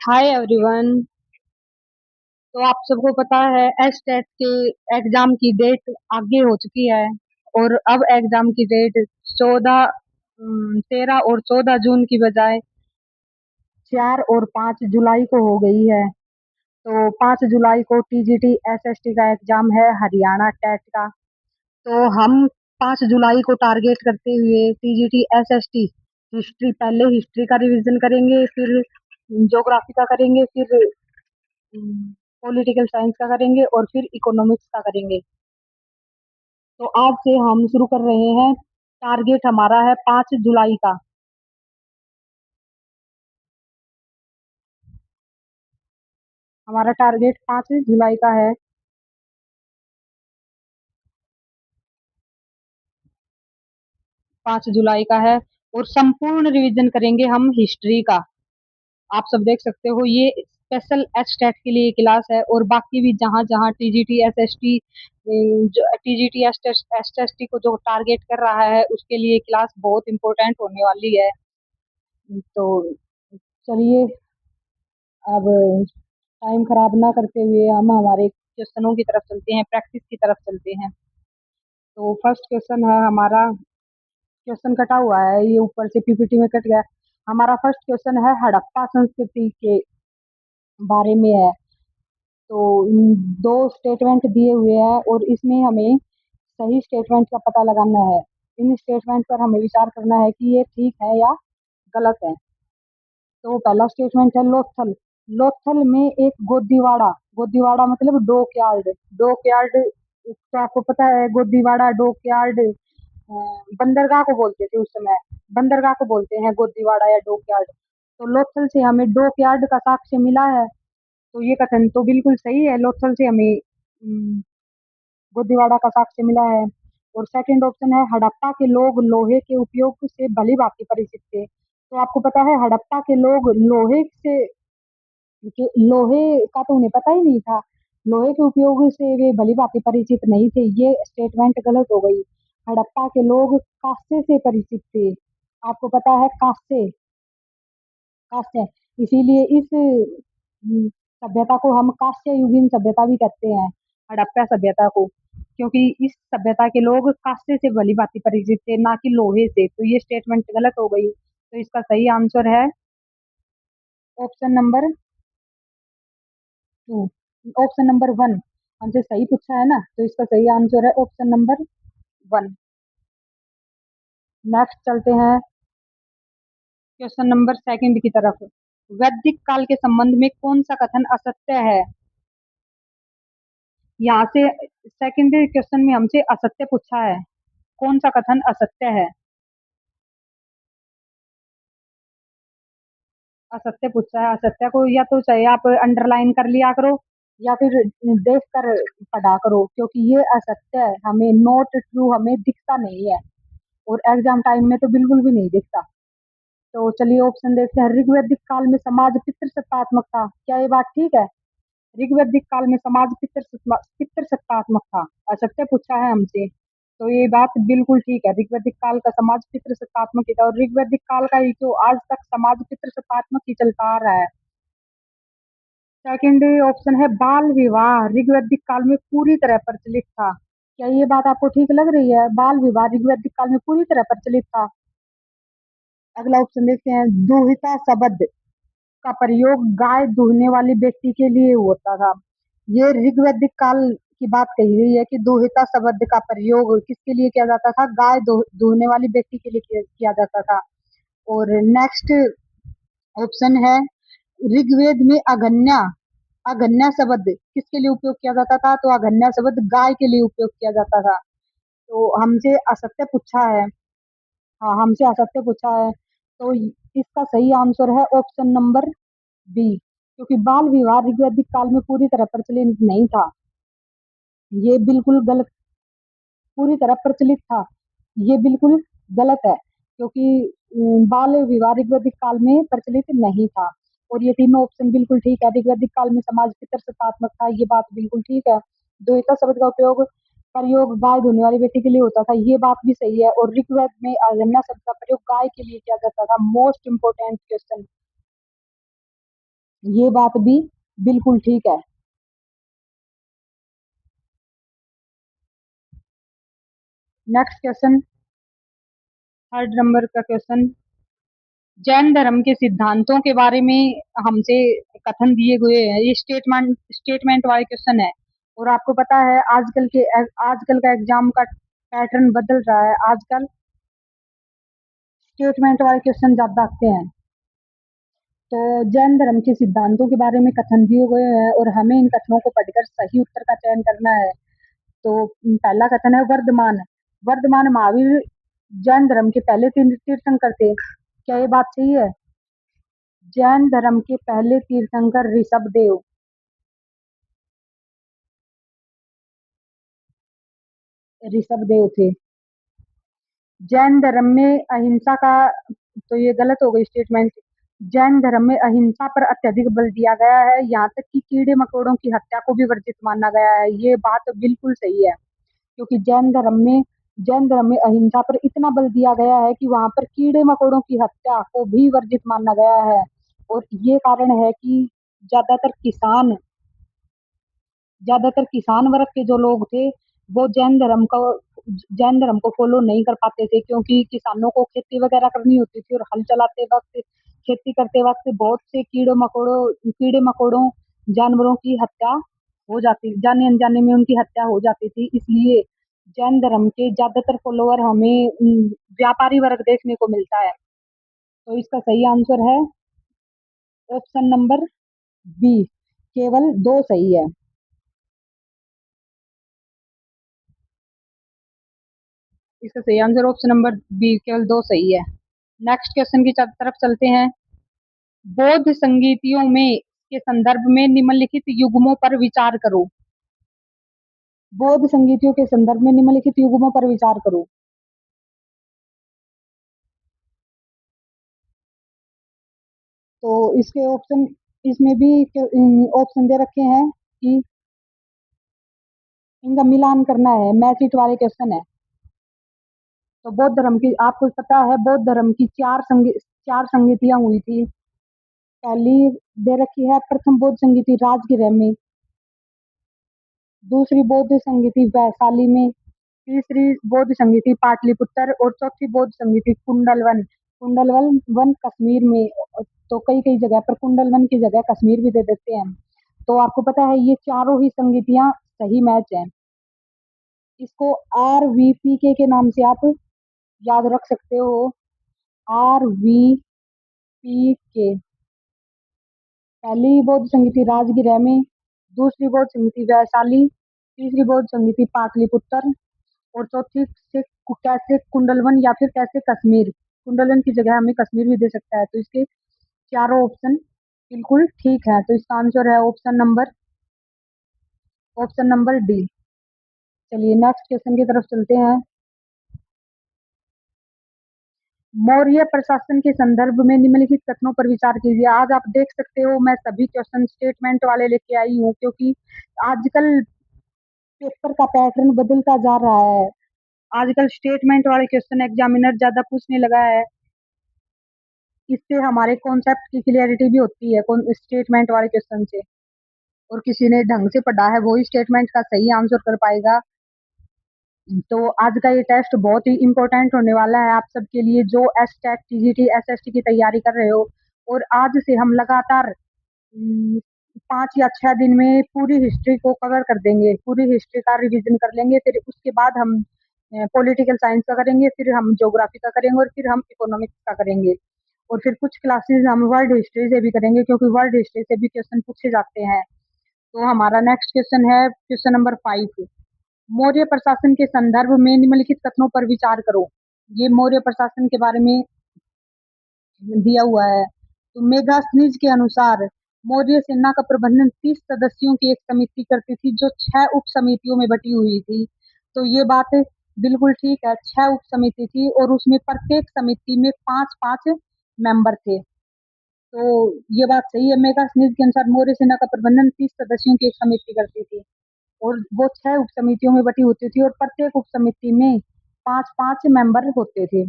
Hi everyone. तो आप सबको पता है एच टेट के एग्जाम की डेट आगे हो चुकी है। और अब एग्जाम की डेट 13 और 14 जून की बजाय 4 और 5 जुलाई को हो गई है। तो 5 जुलाई को टीजीटी एसएसटी का एग्जाम है, हरियाणा टेट का। तो हम 5 जुलाई को टारगेट करते हुए टीजीटी एसएसटी हिस्ट्री, पहले हिस्ट्री का रिवीजन करेंगे, फिर ज्योग्राफी का करेंगे, फिर पॉलिटिकल साइंस का करेंगे और फिर इकोनॉमिक्स का करेंगे। तो आज से हम शुरू कर रहे हैं। टारगेट हमारा है 5 जुलाई का। हमारा टारगेट 5 जुलाई का है। 5 जुलाई का है। और संपूर्ण रिवीजन करेंगे हम हिस्ट्री का। आप सब देख सकते हो, ये स्पेशल एच टेट के लिए क्लास है। और बाकी भी जहाँ जहाँ TGT S S T, TGT S S T को जो टारगेट कर रहा है उसके लिए क्लास बहुत इंपॉर्टेंट होने वाली है। तो चलिए, अब टाइम खराब ना करते हुए हम हमारे क्वेश्चनों की तरफ चलते हैं, प्रैक्टिस की तरफ चलते हैं। तो फर्स्ट क्वेश्चन है हमारा। क्वेश्चन कटा हुआ है, ये ऊपर से पीपीटी में कट गया। हमारा फर्स्ट क्वेश्चन है हड़प्पा संस्कृति के बारे में है। तो दो स्टेटमेंट दिए हुए हैं और इसमें हमें सही स्टेटमेंट का पता लगाना है। इन स्टेटमेंट पर हमें विचार करना है कि ये ठीक है या गलत है। तो पहला स्टेटमेंट है लोथल। लोथल में एक गोदीवाड़ा, गोदीवाड़ा मतलब डॉकयार्ड। डॉकयार्ड, तो आपको पता है गोदीवाड़ा डॉकयार्ड बंदरगाह को बोलते थे उस समय। बंदरगाह को बोलते हैं गोदीवाड़ा या डॉकयार्ड। तो लोथल से हमें डॉकयार्ड का साक्ष्य मिला है। तो ये कथन तो बिल्कुल सही है, लोथल से हमें गोदीवाड़ा का साक्ष्य मिला है। और सेकंड ऑप्शन है हड़प्पा के लोग लोहे के उपयोग से भली भांति परिचित थे। तो आपको पता है हड़प्पा के लोग लोहे से, लोहे का तो उन्हें पता ही नहीं था। लोहे के उपयोग से वे भली भांति परिचित नहीं थे, ये स्टेटमेंट गलत हो गई। हड़प्पा के लोग कांसे से परिचित थे। आपको पता है कांसे, कांस्य, इसीलिए इस सभ्यता को हम कांस्य युगीन सभ्यता भी कहते हैं, हड़प्पा सभ्यता को। क्योंकि इस सभ्यता के लोग कांस्य से भली भांति परिचित थे, ना कि लोहे से। तो ये स्टेटमेंट गलत हो गई। तो इसका सही आंसर है ऑप्शन नंबर 2। ऑप्शन नंबर 1 हमसे सही पूछा है ना, तो इसका सही आंसर है ऑप्शन नंबर 1। नेक्स्ट चलते हैं क्वेश्चन नंबर सेकंड की तरफ। वैदिक काल के संबंध में कौन सा कथन असत्य है। यहाँ से सेकंड क्वेश्चन में हमसे असत्य पूछा है, कौन सा कथन असत्य है। असत्य पूछा है, असत्य को या तो चाहे आप अंडरलाइन कर लिया करो या फिर देख कर पढ़ा करो, क्योंकि ये असत्य है, हमें नोट ट्रू हमें दिखता नहीं है। और एग्जाम टाइम में तो बिल्कुल भी नहीं दिखता। तो चलिए ऑप्शन देखते हैं। ऋग्वैदिक काल में समाज पितृसत्तात्मक था, क्या ये बात ठीक है। ऋग्वैदिक काल में समाज पितृसत्तात्मक था, असत्य पूछा है हमसे। तो ये बात बिल्कुल ठीक है, ऋग्वैदिक काल का समाज पितृसत्तात्मक ही था। और ऋग्वैदिक काल का ही तो आज तक समाज पितृसत्तात्मक ही चलता आ रहा है। सेकंड ऑप्शन है बाल विवाह ऋग्वैदिक काल में पूरी तरह प्रचलित था, क्या ये बात आपको ठीक लग रही है। बाल विवाह ऋग्वैदिक काल में पूरी तरह प्रचलित था। अगला ऑप्शन देखते हैं। दुहिता शब्द का प्रयोग गाय दूहने वाली बेटी के लिए होता था। ये ऋग्वैदिक काल की बात कही गई है कि दुहिता शब्द का प्रयोग किसके लिए किया जाता था, गाय दूहने वाली बेटी के लिए किया जाता था। और नेक्स्ट ऑप्शन है ऋग्वेद में अगन्या, अगन्या शब्द किसके लिए उपयोग किया जाता था, तो अगन्या शब्द गाय के लिए उपयोग किया जाता था। तो हमसे असत्य पूछा है। हाँ, हमसे असत्य पूछा है। तो इसका सही आंसर है ऑप्शन नंबर बी, क्योंकि बाल विवाह ऋग्वैदिक काल में पूरी तरह प्रचलित नहीं था। ये बिल्कुल गलत, पूरी तरह प्रचलित था, ये बिल्कुल गलत है। क्योंकि बाल विवाह ऋग्वैदिक काल में प्रचलित नहीं था। और ये तीनों ऑप्शन बिल्कुल ठीक है। ऋग्वैदिक काल में समाज पितृसत्तात्मक था, ये बात बिल्कुल ठीक है। द्वैता शब्द का उपयोग प्रयोग गाय धोने वाली बेटी के लिए होता था, ये बात भी सही है। और ऋग्वेद में अगन्या शब्द का प्रयोग गाय के लिए किया जाता था। मोस्ट इंपोर्टेंट क्वेश्चन, ये बात भी बिल्कुल ठीक है। नेक्स्ट क्वेश्चन, थर्ड नंबर का क्वेश्चन, जैन धर्म के सिद्धांतों के बारे में हमसे कथन दिए हुए हैं। ये स्टेटमेंट वाले क्वेश्चन है। और आपको पता है आजकल का एग्जाम का पैटर्न बदल रहा है। आजकल स्टेटमेंट वाले क्वेश्चन ज्यादा आते हैं। तो जैन धर्म के सिद्धांतों के बारे में कथन दिए गए हैं और हमें इन कथनों को पढ़कर सही उत्तर का चयन करना है। तो पहला कथन है वर्धमान। वर्धमान महावीर जैन धर्म के पहले तीर्थंकर थे। क्या ये बात सही है? जैन धर्म के पहले तीर्थंकर ऋषभ देव थे। जैन धर्म में अहिंसा का, तो ये गलत हो गई स्टेटमेंट। जैन धर्म में अहिंसा पर अत्यधिक बल दिया गया है, यहाँ तक कि कीड़े मकोड़ों की हत्या को भी वर्जित माना गया है। ये बात बिल्कुल सही है, क्योंकि जैन धर्म में अहिंसा पर इतना बल दिया गया है कि वहां पर कीड़े मकोड़ों की हत्या को भी वर्जित माना गया है। और ये कारण है कि ज्यादातर किसान ज्यादातर किसान वर्ग के जो लोग थे वो जैन धर्म को फॉलो नहीं कर पाते थे, क्योंकि किसानों को खेती वगैरह करनी होती थी और हल चलाते वक्त, खेती करते वक्त बहुत से कीड़े मकोड़ों जानवरों की हत्या हो जाती, जाने अनजाने में उनकी हत्या हो जाती थी। इसलिए जैन धर्म के ज्यादातर फॉलोअर हमें व्यापारी वर्ग देखने को मिलता है। तो इसका सही आंसर है ऑप्शन नंबर बी, केवल दो सही है। इसका सही आंसर ऑप्शन नंबर बी, केवल दो सही है। नेक्स्ट क्वेश्चन की तरफ चलते हैं। बौद्ध संगीतियों में के संदर्भ में निम्नलिखित युग्मों पर विचार करो। बौद्ध संगीतियों के संदर्भ में निम्नलिखित युग्मों पर विचार करो। तो इसके ऑप्शन, इसमें भी ऑप्शन दे रखे हैं कि इनका मिलान करना है, मैच इट वाले क्वेश्चन है। तो बौद्ध धर्म की, आपको पता है बौद्ध धर्म की चार संगीतियां हुई थी। पहली दे रखी है प्रथम बौद्ध संगीति राजगृह में, दूसरी बौद्ध संगीति वैशाली में, तीसरी बौद्ध संगीति पाटलिपुत्र और चौथी बौद्ध संगीति कुंडलवन कुंडलवन वन कश्मीर में। तो कई कई जगह पर कुंडलवन की जगह कश्मीर भी दे देते हैं। तो आपको पता है ये चारों ही संगीतियां सही मैच हैं। इसको RVPK के नाम से आप याद रख सकते हो। RVPK, पहली बौद्ध संगीति राजगीर में, दूसरी बौद्ध संगीति वैशाली, तीसरी बौद्ध संगीति पाटलिपुत्र और चौथी से कैसे कुंडलवन या फिर कैसे कश्मीर। कुंडलन की जगह हमें कश्मीर भी दे सकता है। तो इसके चारों ऑप्शन बिल्कुल ठीक है। तो इसका आंसर है ऑप्शन नंबर डी। चलिए नेक्स्ट क्वेश्चन की तरफ चलते हैं। मौर्य प्रशासन के संदर्भ में निम्नलिखित कथनों पर विचार कीजिए। आज आप देख सकते हो मैं सभी क्वेश्चन स्टेटमेंट वाले लेके आई हूँ, क्योंकि आजकल पेपर का पैटर्न बदलता जा रहा है। आजकल स्टेटमेंट वाले क्वेश्चन एग्जामिनर ज्यादा पूछने लगा है। इससे हमारे कॉन्सेप्ट की क्लियरिटी भी होती है कौन स्टेटमेंट वाले क्वेश्चन से। और किसी ने ढंग से पढ़ा है वो ही स्टेटमेंट का सही आंसर कर पाएगा। तो आज का ये टेस्ट बहुत ही इंपॉर्टेंट होने वाला है आप सबके लिए जो एसटेट टीजीटी एसएसटी की तैयारी कर रहे हो। और आज से हम लगातार 5 या 6 दिन में पूरी हिस्ट्री को कवर कर देंगे, पूरी हिस्ट्री का रिवीजन कर लेंगे। फिर उसके बाद हम पॉलिटिकल साइंस का करेंगे, फिर हम ज्योग्राफी का करेंगे और फिर हम इकोनॉमिक्स का करेंगे। और फिर कुछ क्लासेस हम वर्ल्ड हिस्ट्री से भी करेंगे, क्योंकि वर्ल्ड हिस्ट्री से भी क्वेश्चन पूछे जाते हैं। तो हमारा नेक्स्ट क्वेश्चन है क्वेश्चन नंबर 5। मौर्य प्रशासन के संदर्भ में निम्नलिखित कथनों पर विचार करो। ये मौर्य प्रशासन के बारे में दिया हुआ है। तो मेगास्थनीज के अनुसार मौर्य सेना का प्रबंधन 30 सदस्यों की एक समिति करती थी, जो 6 उप समितियों में बटी हुई थी। तो ये बात बिल्कुल ठीक है, 6 उप समिति थी और उसमें प्रत्येक समिति में 5-5 मेंबर थे। तो ये बात सही है। मेगास्थनीज के अनुसार मौर्य सेना का प्रबंधन 30 सदस्यों की एक समिति करती थी और वो 6 उप समितियों में बटी होती थी और प्रत्येक उप समिति में 5-5 मेंबर होते थे।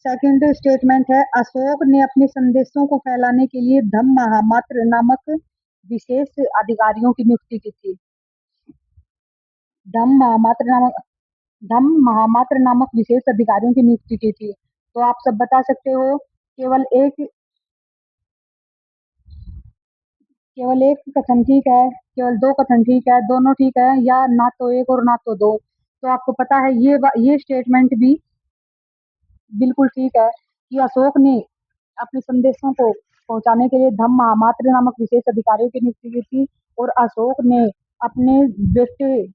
सेकंड स्टेटमेंट है, अशोक ने अपने संदेशों को फैलाने के लिए धम्म महामात्र नामक विशेष अधिकारियों की नियुक्ति की थी। धम्म महामात्र नामक धम्म महामात्र नामक विशेष अधिकारियों की नियुक्ति की थी। तो आप सब बता सकते हो, केवल एक केवल एक कथन ठीक है, केवल दो कथन ठीक है, दोनों ठीक है, या ना तो एक और ना तो दो। तो आपको पता है ये स्टेटमेंट भी बिल्कुल ठीक है कि अशोक ने अपने संदेशों को पहुंचाने के लिए धम्म महामात्र नामक विशेष अधिकारियों की नियुक्ति की थी। और अशोक ने अपने बेटे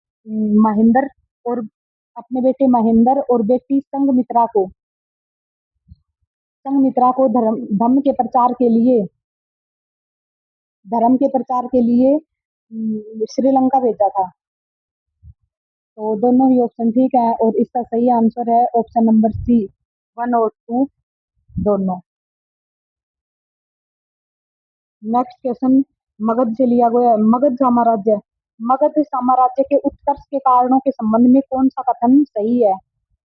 महेंद्र और बेटी संघमित्रा को धर्म के प्रचार के लिए श्रीलंका भेजा था। तो दोनों ही ऑप्शन ठीक है और इसका सही आंसर है ऑप्शन नंबर सी, 1 और 2 दोनों। नेक्स्ट क्वेश्चन मगध से लिया गया है। मगध साम्राज्य के उत्कर्ष के कारणों के संबंध में कौन सा कथन सही है?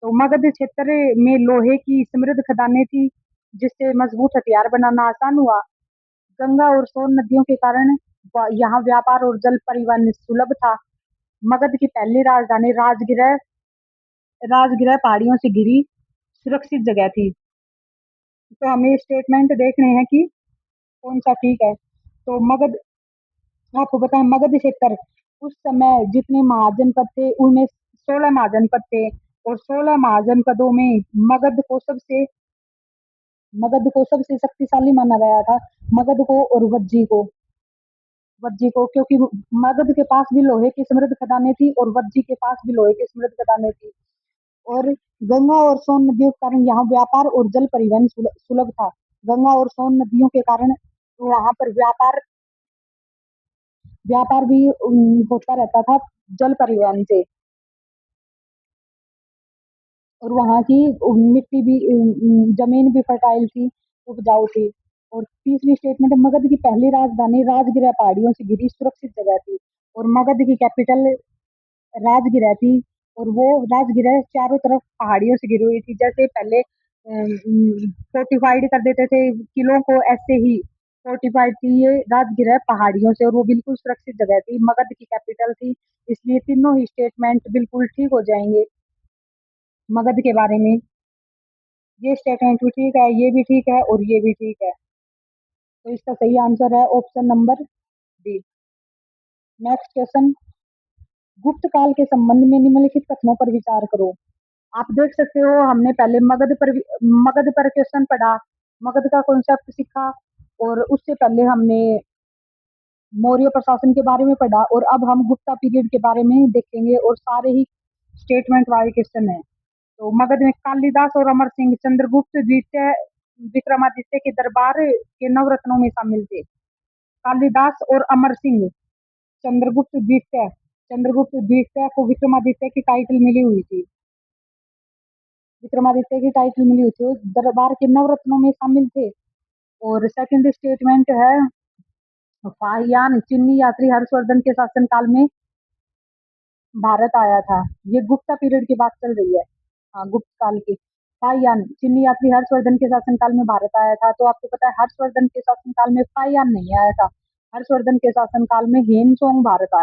तो मगध क्षेत्र में लोहे की समृद्ध खदानें थी, जिससे मजबूत हथियार बनाना आसान हुआ। गंगा और सोन नदियों के कारण यहाँ व्यापार और जल परिवहन सुलभ था। मगध की पहली राजधानी राजगिरह पहाड़ियों से घिरी सुरक्षित जगह थी। तो हमें स्टेटमेंट देखने हैं कि कौन सा ठीक है। तो मगध आपको बताएं, मगध क्षेत्र उस समय जितने महाजनपद थे उनमें 16 महाजनपद थे, और 16 महाजनपदों में मगध को सबसे शक्तिशाली माना गया था। मगध को और वज्जी को, क्योंकि मगध के पास भी लोहे की समृद्ध खदानें थी और वज्जी के पास भी लोहे की समृद्ध खदानें थी। और गंगा और सोन नदियों के कारण यहाँ व्यापार और जल परिवहन सुलभ था। गंगा और सोन नदियों के कारण वहां पर व्यापार भी होता रहता था जल परिवहन से। और वहाँ की मिट्टी भी जमीन भी फर्टाइल थी, उपजाऊ थी। और तीसरी स्टेटमेंट, मगध की पहली राजधानी राजगिरह पहाड़ियों से घिरी सुरक्षित जगह थी। और मगध की कैपिटल राजगिरह थी, और वो राजगिरह चारों तरफ पहाड़ियों से घिरी हुई थी। जैसे पहले फोर्टिफाइड कर देते थे किलों को, ऐसे ही फोर्टिफाइड थी ये राजगिरह पहाड़ियों से, और वो बिल्कुल सुरक्षित जगह थी, मगध की कैपिटल थी। इसलिए तीनों ही स्टेटमेंट बिल्कुल ठीक हो जाएंगे मगध के बारे में। ये स्टेटमेंट भी ठीक है, ये भी ठीक है और ये भी ठीक है। तो इसका सही आंसर है option number D. Next question, गुप्त काल के संबंध में निम्नलिखित कथनों पर विचार करो। आप देख सकते हो, हमने पहले मगध पर क्वेश्चन पढ़ा, मगध का कॉन्सेप्ट सीखा, और उससे पहले हमने मौर्य प्रशासन के बारे में पढ़ा, और अब हम गुप्ता पीरियड के बारे में देखेंगे, और सारे ही स्टेटमेंट वाले क्वेश्चन है। तो मगध में कालिदास और अमर सिंह चंद्रगुप्त द्वितीय विक्रमादित्य के दरबार के नवरत्नों में शामिल थे। कालिदास और अमर सिंह, चंद्रगुप्त द्वितीय चंद्रगुप्त द्वितीय को विक्रमादित्य की टाइटल मिली हुई थी, दरबार के नवरत्नों में शामिल थे। और सेकंड स्टेटमेंट है, फाहियान चीनी यात्री हर्षवर्धन के शासनकाल में भारत आया था। ये गुप्ता पीरियड की बात चल रही है, हाँ, गुप्त काल की। फाहियान चीनी यात्री हर्षवर्धन के शासनकाल में भारत आया था। तो आपको पता है हर्षवर्धन के शासनकाल में फाहियान नहीं आया था, हर्षवर्धन के शासनकाल में हेनसोंग भारत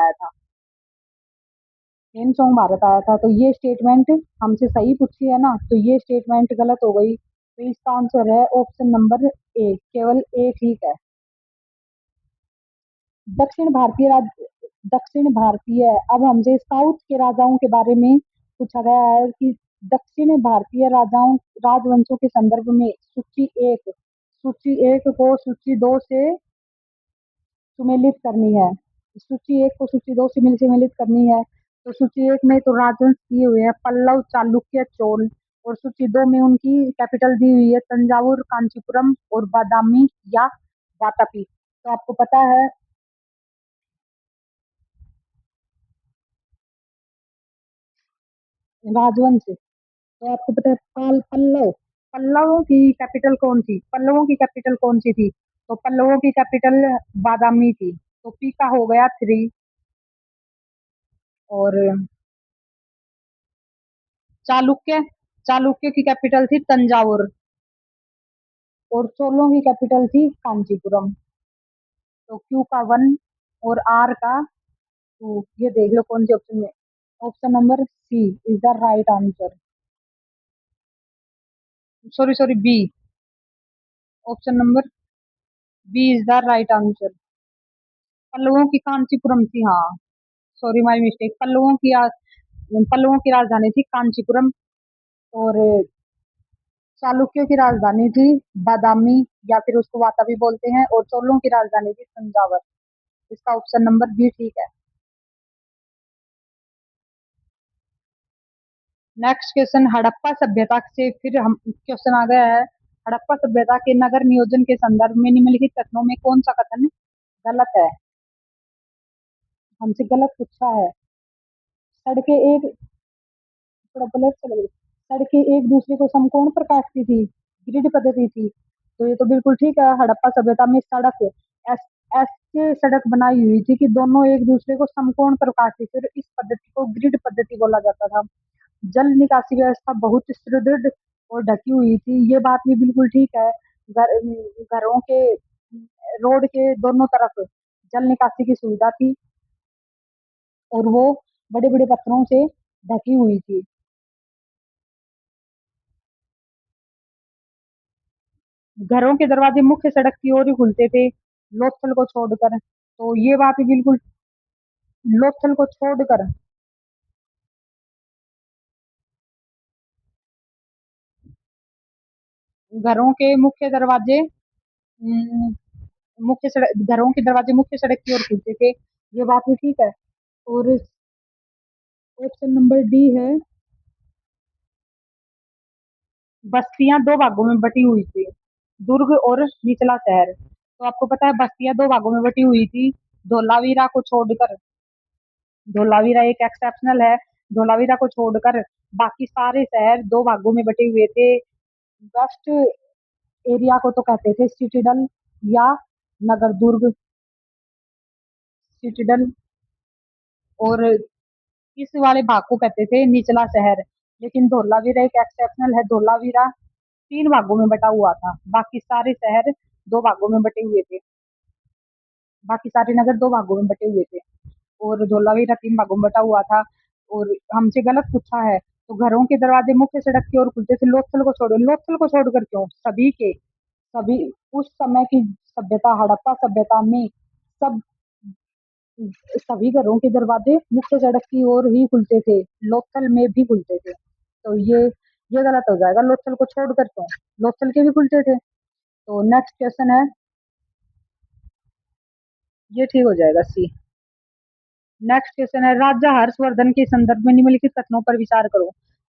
आया था। तो ये स्टेटमेंट हमसे सही पूछी है ना, तो ये स्टेटमेंट गलत हो गई। तो इसका आंसर है ऑप्शन नंबर ए, केवल ए ठीक है। दक्षिण भारतीय अब हमसे साउथ के राजाओं के बारे में पूछा गया है कि दक्षिण भारतीय राजवंशों के संदर्भ में सूची एक को सूची दो से सुमेलित करनी है। सूची एक को सूची दो से सम्मिलित करनी है। तो सूची एक में तो राजवंश दिए हुए हैं पल्लव, चालुक्य, चोल, और सूची दो में उनकी कैपिटल दी हुई है तंजावुर, कांचीपुरम और बादामी या वातापी। तो आपको पता है राजवंश, तो आपको पता है पल्लवों की कैपिटल कौन सी थी? तो पल्लवों की कैपिटल बादामी थी। तो पी का हो गया 3। और चालुक्य चालुक्य की कैपिटल थी तंजावुर और चोलों की कैपिटल थी कांचीपुरम। तो क्यू का 1 और आर का 2, ये देख लो कौन से ऑप्शन में। Option number C is the right answer. Sorry sorry, B. Option number B is the right answer. पल्लवों की कांचीपुरम थी, हाँ। Sorry my mistake. पल्लवों की राजधानी थी कांचीपुरम और चालुक्यों की राजधानी थी बादामी या फिर उसको वाताबी बोलते हैं, और चोलों की राजधानी थी तंजावर। इसका ऑप्शन नंबर बी ठीक है। नेक्स्ट क्वेश्चन, हड़प्पा सभ्यता से फिर हम क्वेश्चन आ गया है। हड़प्पा सभ्यता के नगर नियोजन के संदर्भ में निम्नलिखित कथनों में कौन सा कथन गलत है? हमसे गलत पूछा है। सड़कें एक थोड़ा ब्लर चला गया। सड़कें एक दूसरे को समकोण पर काटती थी, ग्रिड पद्धति थी। तो ये तो बिल्कुल ठीक है। हड़प्पा सभ्यता में सड़क ऐस ऐसे सड़क बनाई हुई थी कि दोनों एक दूसरे को समकोण पर काटती थी, और इस पद्धति को ग्रिड पद्धति बोला जाता था। जल निकासी व्यवस्था बहुत सुदृढ़ और ढकी हुई थी, ये बात भी बिल्कुल ठीक है। घर घरों के रोड के दोनों तरफ जल निकासी की सुविधा थी, और वो बड़े बड़े पत्थरों से ढकी हुई थी। घरों के दरवाजे मुख्य सड़क की ओर ही खुलते थे, लोथल को छोड़कर। तो ये बात भी बिल्कुल, लोथल को छोड़कर घरों के मुख्य दरवाजे अम, मुख्य सड़क घरों के दरवाजे मुख्य सड़क की ओर खुलते थे, ये बात भी ठीक है। और ऑप्शन नंबर डी है, बस्तियां दो भागों में बटी हुई थी, दुर्ग और निचला शहर। तो आपको पता है बस्तियां दो भागों में बटी हुई थी, धोलावीरा को छोड़कर। धोलावीरा एक एक्सेप्शनल है। धोलावीरा को छोड़कर बाकी सारे शहर दो भागों में बटे हुए थे। वेस्ट एरिया को तो कहते थे सिटीडल या नगर दुर्ग, सिटीडल। और इस वाले भाग को कहते थे निचला शहर। लेकिन धोलावीरा एक एक्सेप्शनल है। धोलावीरा 3 भागों में बटा हुआ था, बाकी सारे शहर 2 भागों में बटे हुए थे। बाकी सारे नगर 2 भागों में बटे हुए थे, और धोलावीरा 3 भागों में बटा हुआ था। और हमसे गलत पूछा है। तो घरों के दरवाजे मुख्य सड़क की ओर खुलते थे, लोथल को छोड़ो। लोथल को छोड़कर क्यों? सभी उस समय की सभ्यता, हड़प्पा सभ्यता में सब सभी घरों के दरवाजे मुख्य सड़क की ओर ही खुलते थे, लोथल में भी खुलते थे। तो ये गलत हो जाएगा। लोथल को छोड़कर क्यों? लोथल के भी खुलते थे। तो नेक्स्ट क्वेश्चन है, ये ठीक हो जाएगा, सी। नेक्स्ट क्वेश्चन है, राजा हर्षवर्धन के संदर्भ में निम्नलिखित कथनों पर विचार करो।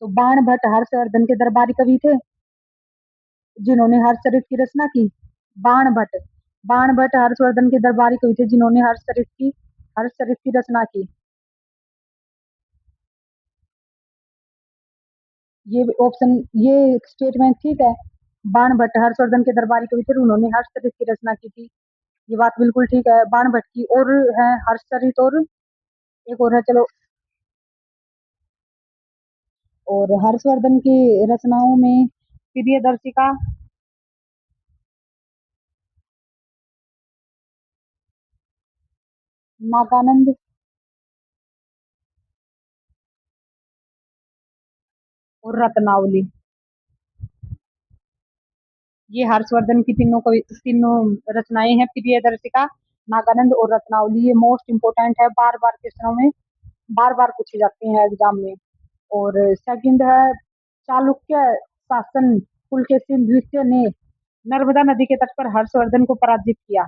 तो बाण भट्ट हर्षवर्धन के दरबारी कवि थे जिन्होंने हर्षचरित की रचना की। बाण भट्ट बाण भट्ट हर्षवर्धन के दरबारी कवि थे जिन्होंने हर्षचरित की रचना की। ये ऑप्शन, ये स्टेटमेंट ठीक है। बाण भट्ट हर्षवर्धन के दरबारी कवि थे, उन्होंने हर्षचरित की रचना की थी। ये बात बिल्कुल ठीक है। बाण भट्ट की और है हर्षचरित, और एक और है, चलो। और हर्षवर्धन की रचनाओं में प्रियदर्शिका, नागानंद और रत्नावली, ये हर्षवर्धन की तीनों रचनाएं हैं। प्रियदर्शिका, नागानंद और रत्नावली, ये मोस्ट इंपोर्टेंट है, बार बार क्वेश्चनों में बार बार पूछे जाते हैं एग्जाम में। और सेकंड है, चालुक्य शासन पुलकेशिन द्वितीय ने नर्मदा नदी के तट पर हर्षवर्धन को पराजित किया।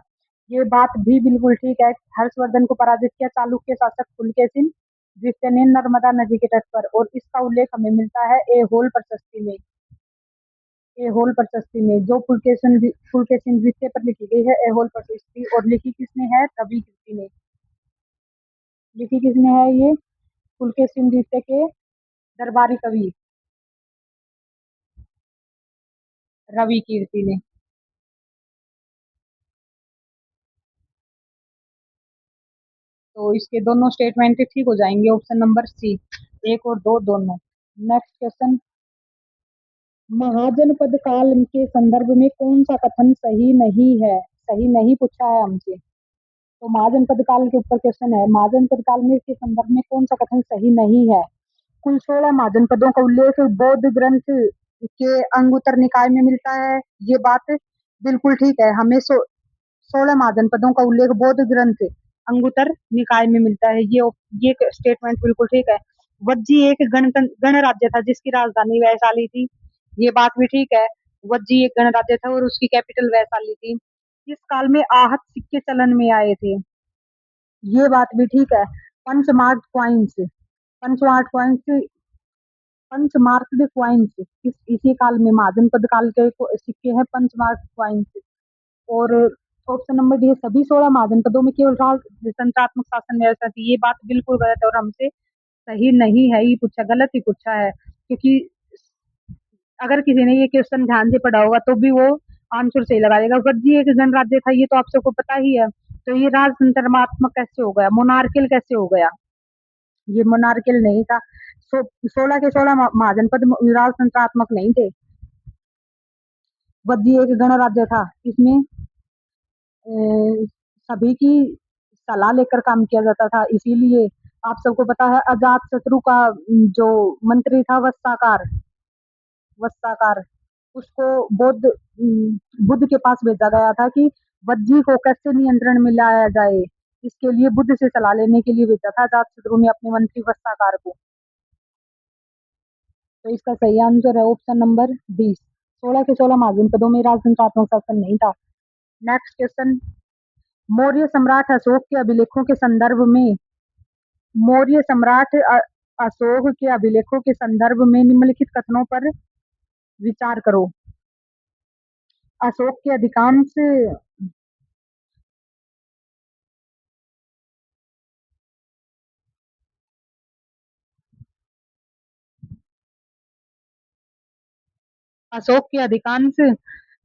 ये बात भी बिल्कुल ठीक है। हर्षवर्धन को पराजित किया चालुक्य शासक पुलकेशिन द्वितीय ने नर्मदा नदी के तट पर, और इसका उल्लेख हमें मिलता है ए होल प्रशस्ति में। ए होल प्रशस्ति में जो पुलकेशिन द्वितीय पर लिखी गई है, ए होल प्रशस्ति। और लिखी किसने है? रवि कीर्ति ने। लिखी किसने है ये? पुलकेशिन द्वितीय के दरबारी कवि रवि कीर्ति ने। तो इसके दोनों स्टेटमेंट ठीक हो जाएंगे, ऑप्शन नंबर सी। 1 और 2 दोनों। नेक्स्ट क्वेश्चन, महाजनपद काल के संदर्भ में कौन सा कथन सही नहीं है? सही नहीं पूछा है हमसे। तो महाजनपद काल के ऊपर क्वेश्चन है, महाजनपद काल में के संदर्भ में कौन सा कथन सही नहीं है? कुल 16 महाजनपदों का उल्लेख बौद्ध ग्रंथ के अंगुत्तर निकाय में मिलता है। ये बात बिल्कुल ठीक है। हमें 16 महाजनपदों का उल्लेख बौद्ध ग्रंथ अंगुत्तर निकाय में मिलता है। ये स्टेटमेंट बिल्कुल ठीक है। वज्जी एक गणराज्य था जिसकी राजधानी वैशाली थी। ये बात भी ठीक है। वज्जी एक गणराज्य था और उसकी कैपिटल वैशाली थी। इस काल में आहत सिक्के चलन में आए थे। ये बात भी ठीक है। Punch mark coins punch mark coins punch-marked coins इसी काल में महाजनपद काल के सिक्के हैं पंचमार्क कॉइन्स। और ऑप्शन नंबर डी सभी 16 महाजनपदों में केवल संचात्मक शासन व्यवस्था थी। ये बात बिल्कुल गलत है और हमसे सही नहीं है। ये पूछा गलत ही पूछा है, क्योंकि अगर किसी ने ये क्वेश्चन ध्यान से पढ़ा होगा तो भी वो आंसर सही लगा देगा। वज्जी एक गणराज्य था, ये तो आप सबको पता ही है। तो ये राजतंत्रात्मक कैसे हो गया, मोनार्किल कैसे हो गया? ये मोनार्किल नहीं था। 16 के 16 महाजनपद राजतंत्रात्मक नहीं थे। वज्जी एक गणराज्य था, इसमें सभी की सलाह लेकर काम किया जाता था। इसीलिए आप सबको पता है अजात शत्रु का जो मंत्री था वत्साकार, वत्साकार उसको बुद्ध के पास भेजा गया था कि वज्जी को कैसे नियंत्रण में लाया जाए। इसके लिए बुद्ध से सलाह लेने के लिए भेजा था अजात शत्रु ने अपने मंत्री वत्साकार को। तो इसका सही आंसर है ऑप्शन नंबर 20। 16 के 16 महाजनपदों में राजतंत्रात्मक शासन नहीं था। नेक्स्ट क्वेश्चन, मौर्य सम्राट अशोक के अभिलेखों के संदर्भ में मौर्य सम्राट अशोक के अभिलेखों के संदर्भ में निम्नलिखित कथनों पर विचार करो। अशोक के अधिकांश अशोक के अधिकांश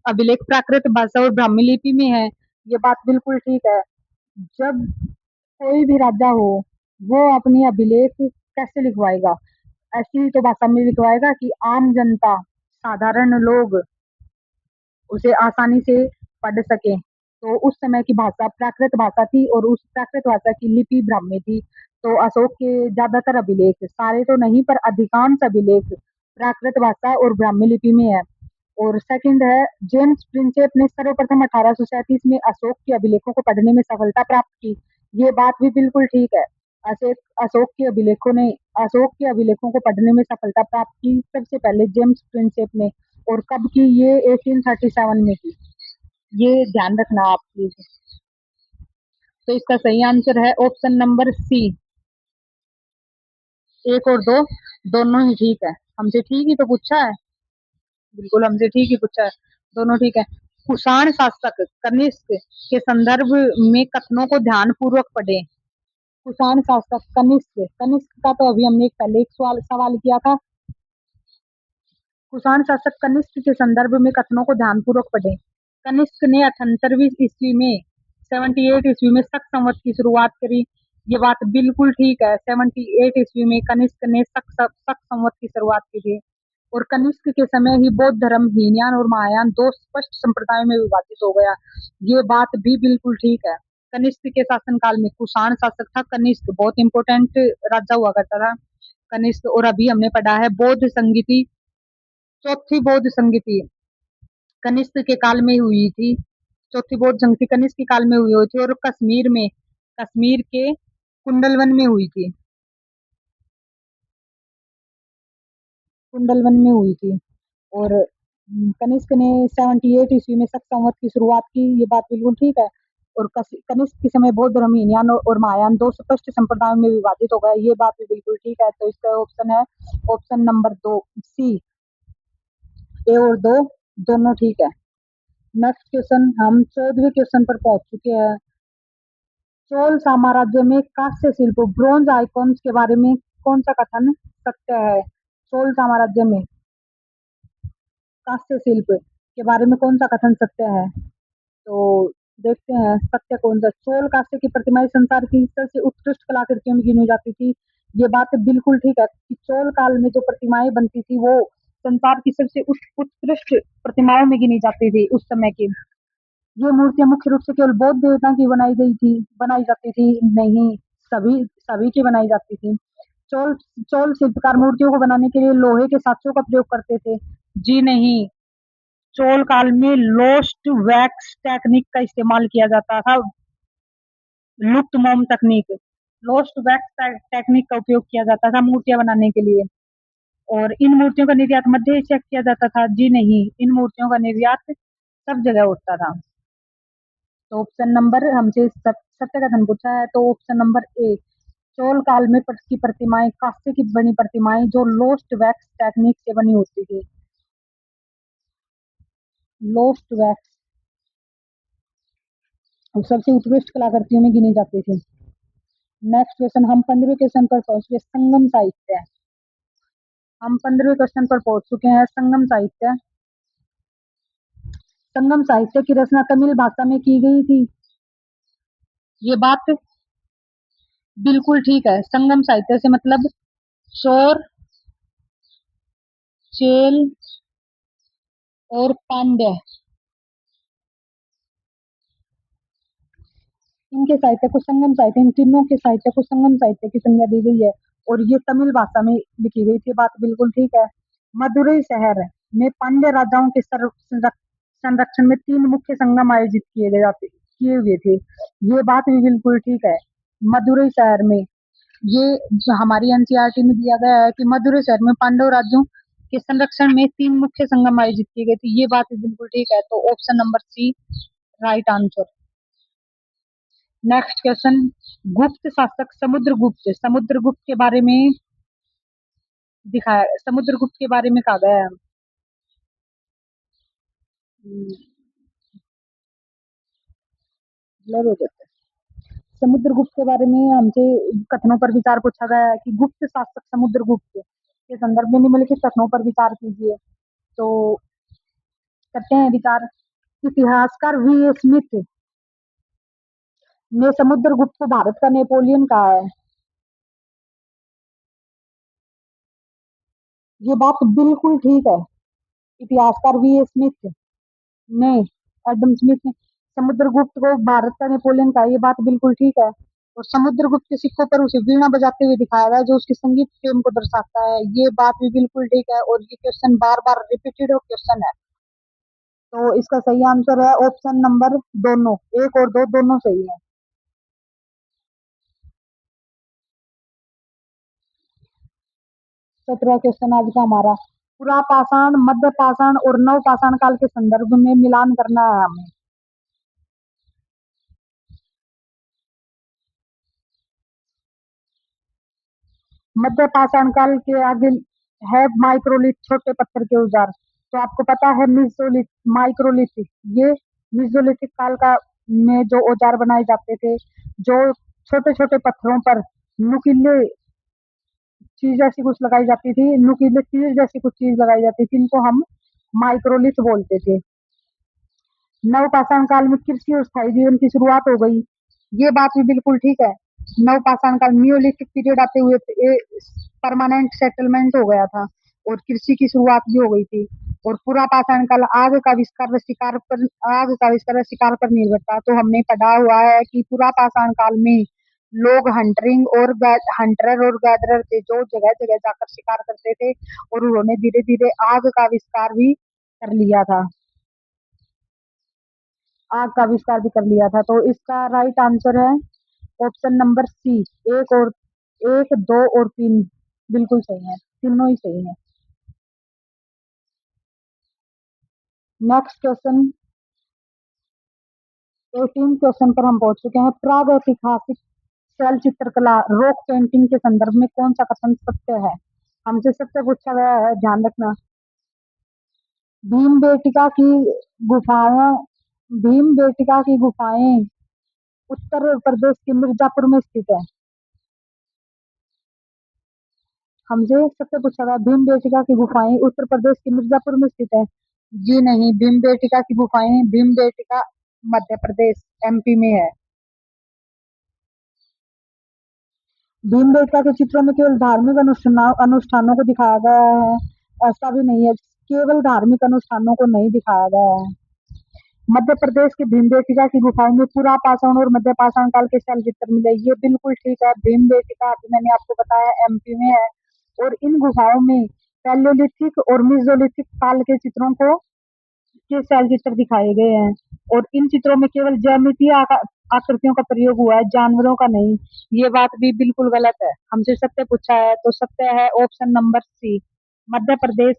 अभिलेख प्राकृत भाषा और ब्राह्मी लिपि में है। ये बात बिल्कुल ठीक है। जब कोई भी राजा हो वो अपनी अभिलेख कैसे लिखवाएगा? ऐसी तो भाषा में लिखवाएगा कि आम जनता, साधारण लोग उसे आसानी से पढ़ सके। तो उस समय की भाषा प्राकृत भाषा थी और उस प्राकृत भाषा की लिपि ब्राह्मी थी। तो अशोक के ज्यादातर अभिलेख, सारे तो नहीं पर अधिकांश अभिलेख प्राकृत भाषा और ब्राह्मी लिपि में है। और सेकंड है, जेम्स प्रिंसेप ने सर्वप्रथम 1837 में अशोक के अभिलेखों को पढ़ने में सफलता प्राप्त की। ये बात भी बिल्कुल ठीक है। अशोक अशोक के अभिलेखों ने अशोक के अभिलेखों को पढ़ने में सफलता प्राप्त की सबसे पहले जेम्स प्रिंसेप ने। और कब की? ये 1837 में की। ये ध्यान रखना आप प्लीज। तो इसका सही आंसर है ऑप्शन नंबर सी। एक और दो दोनों ही ठीक है। हमसे ठीक ही तो पूछा है, बिल्कुल हमसे ठीक ही पूछा है, दोनों ठीक है। कुषाण शासक कनिष्क के संदर्भ में कथनों को ध्यान पूर्वक पढ़ें। कुषाण शासक कनिष्क कनिष्क का तो अभी हमने पहले एक सवाल किया था। कुषाण शासक कनिष्क के संदर्भ में कथनों को ध्यानपूर्वक पढ़ें। कनिष्क ने 78वीं ईस्वी में 78 ईस्वी में शक संवत की शुरुआत करी। ये बात बिल्कुल ठीक है। 78 ईस्वी में कनिष्क ने शक संवत की शुरुआत की थी। और कनिष्क के समय ही बौद्ध धर्म हीनयान और महायान दो स्पष्ट संप्रदायों में विभाजित हो गया। ये बात भी बिल्कुल ठीक है। कनिष्क के शासनकाल में कुषाण शासक था कनिष्क, बहुत इंपॉर्टेंट राजा हुआ करता था कनिष्क। और अभी हमने पढ़ा है बौद्ध संगीति, चौथी बौद्ध संगीति कनिष्क के काल में हुई थी। चौथी बौद्ध संगीति कनिष्क के काल में हुई थी और कश्मीर के कुंडलवन में हुई थी। कुंडलवन में हुई थी। और कनिष्क ने 78 ईस्वी में शक संवत की शुरुआत की। ये बात बिल्कुल ठीक है। और कनिष्क के समय बौद्ध धर्म हीनयान और महायान दो स्पष्ट संप्रदायों में विभाजित हो गया। ये बात भी बिल्कुल ठीक है। तो इसका ऑप्शन है ऑप्शन नंबर 2 सी। ए और दो दोनों ठीक है। नेक्स्ट क्वेश्चन, हम 14वें क्वेश्चन पर पहुंच चुके हैं। चोल साम्राज्य में कांस्य शिल्प ब्रोंज आइकॉन्स के बारे में कौन सा कथन सत्य है? चोल साम्राज्य में कांस्य शिल्प के बारे में कौन सा कथन सत्य है? तो देखते हैं सत्य कौन सा। चोल कांस्य की प्रतिमाएं संसार की सबसे उत्कृष्ट कलाकृतियों में गिनी जाती थी। ये बात बिल्कुल ठीक है कि चोल काल में जो प्रतिमाएं बनती थी वो संसार की सबसे उत्कृष्ट प्रतिमाओं में गिनी जाती थी उस समय की। ये मूर्तियां मुख्य रूप से केवल बौद्ध देवताओं की बनाई जाती थी, नहीं, सभी सभी की बनाई जाती थी। चोल चोल शिल्पकार मूर्तियों को बनाने के लिए लोहे के साँचों का प्रयोग करते थे। जी नहीं, चोल काल में लोस्ट वैक्स टेक्निक का इस्तेमाल किया जाता था। लुप्त मोम तकनीक, लोस्ट वैक्स टेक्निक का उपयोग किया जाता था मूर्तियां बनाने के लिए। और इन मूर्तियों का निर्यात मध्य एशिया किया जाता था। जी नहीं, इन मूर्तियों का निर्यात सब जगह होता था। तो ऑप्शन नंबर हमसे सत्य कथन पूछा है, तो ऑप्शन नंबर ए, चोल काल में की प्रतिमाएं कांस्य की बनी प्रतिमाएं जो लोस्ट वैक्स टेक्निक से बनी होती थी। लोस्ट वैक्स सबसे उत्कृष्ट कलाकृतियों में गिनी जाती थी। नेक्स्ट क्वेश्चन, हम 15वें क्वेश्चन पर पहुंच गए, संगम साहित्य। हम 15वें क्वेश्चन पर पहुंच चुके हैं, संगम साहित्य। संगम साहित्य की रचना तमिल भाषा में की गई थी। ये बात बिल्कुल ठीक है। संगम साहित्य से मतलब शोर, चेल और पांड्य, इनके साहित्य को संगम साहित्य, इन तीनों के साहित्य को संगम साहित्य की संज्ञा दी गई है और ये तमिल भाषा में लिखी गई थी। बात बिल्कुल ठीक है। मदुरई शहर में पांड्य राजाओं के संरक्षण में 3 मुख्य संगम आयोजित किए हुए थे। ये बात भी बिल्कुल ठीक है। मदुरई शहर में, ये जो हमारी एनसीईआरटी में दिया गया है कि मदुरई शहर में पांडव राज्यों के संरक्षण में 3 मुख्य संगम आयोजित किए गए थे। ये बात भी बिल्कुल ठीक है। तो option number C right answer. Next question, गुप्त शासक समुद्रगुप्त, समुद्रगुप्त के बारे में दिखाया, समुद्रगुप्त के बारे में कहा गया है। ब्लर हो जाता है। समुद्रगुप्त के बारे में हमसे कथनों पर विचार पूछा गया है कि गुप्त शासक समुद्रगुप्त के संदर्भ में निम्नलिखित कथनों पर विचार कीजिए। तो करते हैं विचार। इतिहासकार वी ए स्मिथ ने समुद्रगुप्त को भारत का नेपोलियन कहा है। ये बात बिल्कुल ठीक है। इतिहासकार वी ए स्मिथ ने, एडम स्मिथ ने समुद्रगुप्त को भारत का नेपोलियन कहा। ये बात बिल्कुल ठीक है। और समुद्रगुप्त के सिक्कों पर उसे वीणा बजाते हुए दिखाया गया जो उसके संगीत प्रेम को दर्शाता है। ये बात भी बिल्कुल ठीक है और ये क्वेश्चन बार बार रिपीटेड क्वेश्चन है। तो इसका सही आंसर है ऑप्शन नंबर दोनों, 1 और 2 दोनों सही है। 17वां क्वेश्चन आज का हमारा, पुरापाषाण, मध्य पाषाण और नव पाषाण काल के संदर्भ में मिलान करना है हमें। मध्य पाषाण काल के आगे है माइक्रोलिथ, छोटे पत्थर के औजार। तो आपको पता है मिसोलिथ, माइक्रोलिथिक, ये मिसोलिथिक काल का में जो औजार बनाए जाते थे, जो छोटे छोटे पत्थरों पर नुकीले चीज ऐसी कुछ लगाई जाती थी, नुकीले तीर जैसी कुछ चीज लगाई जाती थी, इनको हम माइक्रोलिथ बोलते थे। नवपाषाण काल में कृषि और स्थायी जीवन की शुरुआत हो गई। ये बात भी बिल्कुल ठीक है। नवपाषाण काल, नियोलिथिक पीरियड आते हुए परमानेंट सेटलमेंट हो गया था और कृषि की शुरुआत भी हो गई थी। और पूरा पाषाण काल आग का आविष्कार व शिकार पर, आग का आविष्कार व शिकार पर निर्भर था। तो हमने पढ़ा हुआ है कि पूरा पाषाण काल में लोग हंटर और गैदरर थे जो जगह जगह जाकर शिकार करते थे और उन्होंने धीरे धीरे आग का आविष्कार भी कर लिया था, आग का आविष्कार भी कर लिया था। तो इसका राइट आंसर है ऑप्शन नंबर सी, 1, 2 और 3 बिल्कुल सही है, तीनों ही सही है। नेक्स्ट क्वेश्चन, 18 क्वेश्चन पर हम पहुंच चुके हैं। प्राग ऐतिहासिक शैल चित्रकला रॉक पेंटिंग के संदर्भ में कौन सा कथन सत्य है? हमसे सत्य पूछा गया है, ध्यान रखना। भीमबेटका की गुफाएं, भीमबेटका की गुफाएं उत्तर प्रदेश के मिर्जापुर में स्थित है। हमसे सबसे पूछा गया भीमबेटका की गुफाएं उत्तर प्रदेश के मिर्जापुर में स्थित है। जी नहीं, भीमबेटका की गुफाएं, भीमबेटका मध्य प्रदेश एमपी में है। भीमबेटका के चित्रों में केवल धार्मिक अनुष्ठानों को दिखाया गया है। ऐसा भी नहीं है, केवल धार्मिक अनुष्ठानों को नहीं दिखाया गया है। मध्य प्रदेश के भीमबेटका की गुफाओं में पुरा पाषाण और मध्य पाषाण काल के शैलचित्र मिले, ये बिल्कुल ठीक है। भीमबेटका अभी मैंने आपको बताया एमपी में है, और इन गुफाओं में पैलियोलिथिक और मेसोलिथिक काल के चित्रों को के शैलचित्र दिखाए गए हैं, और इन चित्रों में केवल ज्यामितीय आकृतियों का प्रयोग हुआ है, जानवरों का नहीं। ये बात भी बिल्कुल गलत है। हमसे सत्य पूछा है तो सत्य है ऑप्शन नंबर सी। मध्य प्रदेश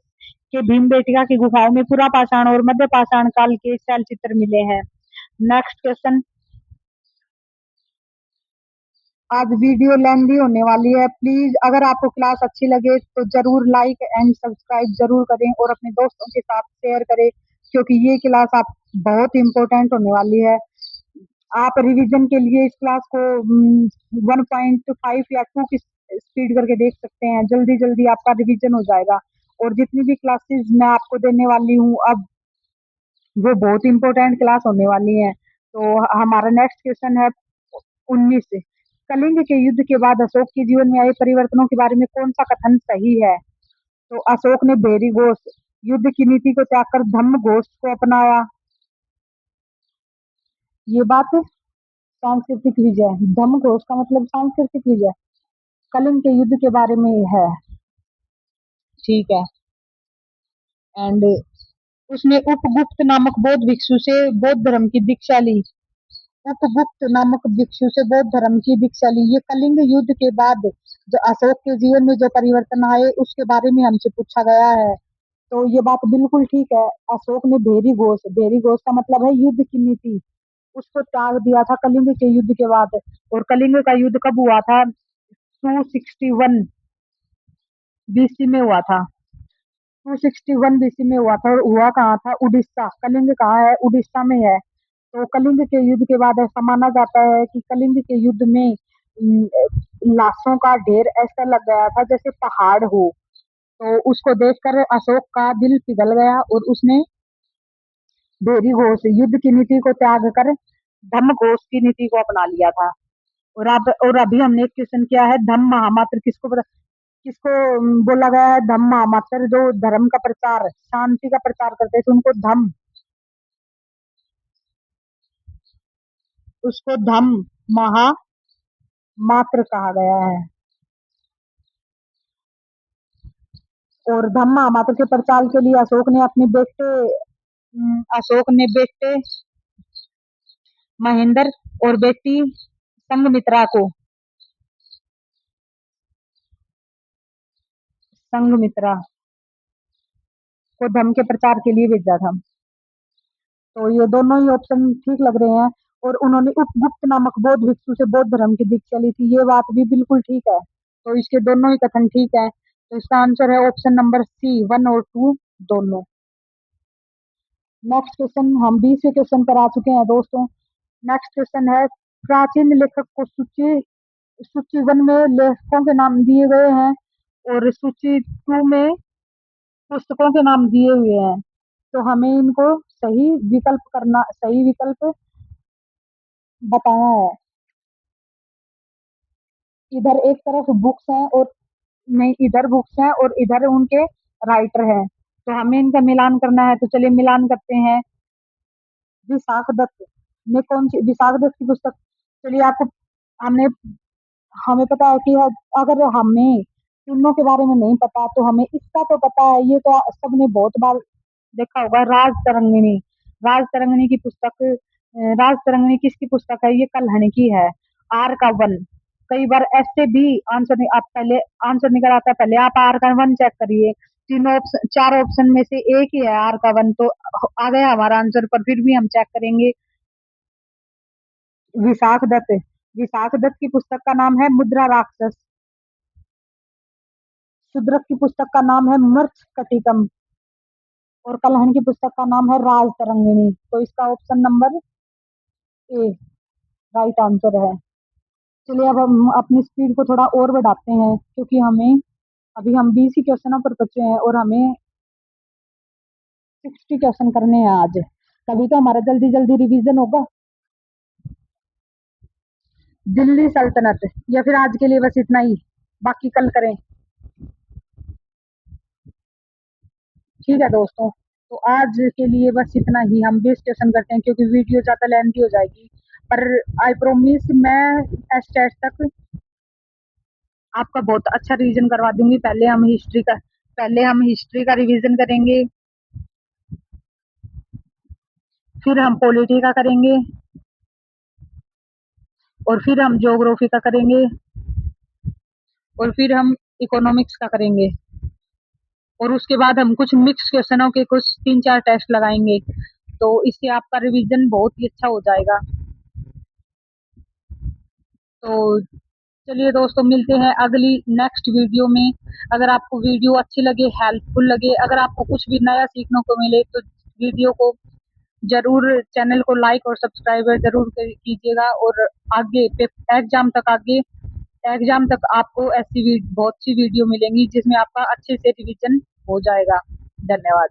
के भीमबेटका की गुफाओं में पुरा पाषाण और मध्य पाषाण काल के शैलचित्र मिले हैं। Next question. आज वीडियो लेंदी होने वाली है, प्लीज अगर आपको क्लास अच्छी लगे तो जरूर लाइक एंड सब्सक्राइब जरूर करें और अपने दोस्तों के साथ शेयर करें, क्योंकि ये क्लास आप बहुत इंपॉर्टेंट होने वाली है। आप रिवीजन के लिए इस क्लास को 1.5 या 2 की स्पीड करके देख सकते हैं, जल्दी जल्दी आपका रिवीजन हो जाएगा। और जितनी भी क्लासेस मैं आपको देने वाली हूँ अब, वो बहुत इंपॉर्टेंट क्लास होने वाली है। तो हमारा नेक्स्ट क्वेश्चन है 19 से। कलिंग के युद्ध के बाद अशोक के जीवन में आए परिवर्तनों के बारे में कौन सा कथन सही है? तो अशोक ने भेरी घोष युद्ध की नीति को त्याग कर धम्म घोष को अपनाया, ये बात सांस्कृतिक विजय। धम्म घोष का मतलब सांस्कृतिक विजय कलिंग के युद्ध के बारे में है, ठीक है। एंड उसने उपगुप्त नामक बौद्ध भिक्षु से बौद्ध धर्म की दीक्षा ली। उपगुप्त नामक भिक्षु से बौद्ध धर्म की दीक्षा ली। ये कलिंग युद्ध के बाद जो अशोक के जीवन में जो परिवर्तन आए उसके बारे में हमसे पूछा गया है, तो ये बात बिल्कुल ठीक है। अशोक ने भेरी घोष का मतलब है युद्ध की नीति, उसको त्याग दिया था कलिंग के युद्ध के बाद। और कलिंग का युद्ध कब हुआ था? 261 बीसी में हुआ था। 261 बीसी में हुआ था, और हुआ कहाँ था? उड़ीसा। कलिंग कहाँ है? उड़ीसा में है। तो कलिंग के युद्ध के बाद ऐसा माना जाता है कि कलिंग के युद्ध में लाशों का ढेर ऐसा लग गया था जैसे पहाड़ हो। तो उसको देखकर अशोक का दिल पिघल गया और उसने भेरी घोष युद्ध की नीति को त्याग कर धम्म घोष की नीति को अपना लिया था। और अभी हमने एक क्वेश्चन किया है, धम्म महामात्र किसको बोला गया है? धम्म महामात्र जो धर्म का प्रचार, शांति का प्रचार करते थे उनको धम्म, उसको धम्म महामात्र कहा गया है। और धम्म महामात्र के प्रचार के लिए अशोक ने बेटे महेंद्र और बेटी संघमित्रा को धम्म के प्रचार के लिए भेजा था। तो ये दोनों ही ऑप्शन ठीक लग रहे हैं। और उन्होंने उपगुप्त नामक बौद्ध भिक्षु से बौद्ध धर्म की दीक्षा ली थी, ये बात भी बिल्कुल ठीक है। तो इसके दोनों ही कथन ठीक है। तो इसका आंसर है ऑप्शन नंबर सी, 1 और 2 दोनों। नेक्स्ट क्वेश्चन, हम 20वें क्वेश्चन पर आ चुके हैं दोस्तों। नेक्स्ट क्वेश्चन है, प्राचीन लेखक को सूची 1 में लेखकों के नाम दिए गए हैं और सूची 2 में पुस्तकों के नाम दिए हुए हैं। तो हमें इनको सही विकल्प बताना है। इधर एक तरफ बुक्स हैं और नहीं, इधर बुक्स हैं और इधर उनके राइटर हैं, तो हमें इनका मिलान करना है। तो चलिए मिलान करते हैं। विशाख दत्त ने कौन सी विशाख दत्त की पुस्तक, चलिए आपको हमने हमें पता है कि अगर हमें तीनों के बारे में नहीं पता तो हमें इसका तो पता है, ये तो सबने बहुत बार देखा होगा, राज तरंगिणी। राज तरंगिणी की पुस्तक, राज तरंगिणी किसकी पुस्तक है? ये कल्हण की है। आर का वन, कई बार ऐसे भी आंसर आप पहले आंसर निकल आता है, पहले आप आर का वन चेक करिए। तीनों ऑप्शन, चार ऑप्शन में से एक ही है आर का वन, तो आ गया हमारा आंसर, पर फिर भी हम चेक करेंगे। विशाख दत्त, विशाख दत्त की पुस्तक का नाम है मुद्रा राक्षस। शूद्रक की पुस्तक का नाम है मृछ कटिकम, और कलहन की पुस्तक का नाम है राज तरंगिणी। तो इसका option number A right answer है। चलिए अब हम अपनी स्पीड को थोड़ा और बढ़ाते हैं, क्योंकि हमें अभी हम 20 ही क्वेश्चनों पर बचे हैं और हमें 60 क्वेश्चन करने हैं आज, तभी तो हमारा जल्दी जल्दी रिवीजन होगा। दिल्ली सल्तनत, या फिर आज के लिए बस इतना ही, बाकी कल करें। ठीक है दोस्तों, तो आज के लिए बस इतना ही। हम भी डिस्कशन करते हैं क्योंकि वीडियो ज़्यादा लेंथी हो जाएगी। पर आई प्रोमिस मैं एस्टेट तक आपका बहुत अच्छा रिवीजन करवा दूंगी। पहले हम हिस्ट्री का रिवीजन करेंगे, फिर हम पॉलिटी का करेंगे, और फिर हम ज्योग्राफी का करेंगे, और फिर हम इकोनॉमिक्स का करेंगे, और उसके बाद हम कुछ मिक्स क्वेश्चनों के कुछ 3-4 टेस्ट लगाएंगे। तो इससे आपका रिवीजन बहुत ही अच्छा हो जाएगा। तो चलिए दोस्तों, मिलते हैं अगली नेक्स्ट वीडियो में। अगर आपको वीडियो अच्छी लगे, हेल्पफुल लगे, अगर आपको कुछ भी नया सीखने को मिले, तो वीडियो को जरूर, चैनल को लाइक और सब्सक्राइब जरूर कीजिएगा। और आगे एग्जाम तक आपको ऐसी बहुत सी वीडियो मिलेंगी जिसमें आपका अच्छे से रिवीजन हो जाएगा। धन्यवाद।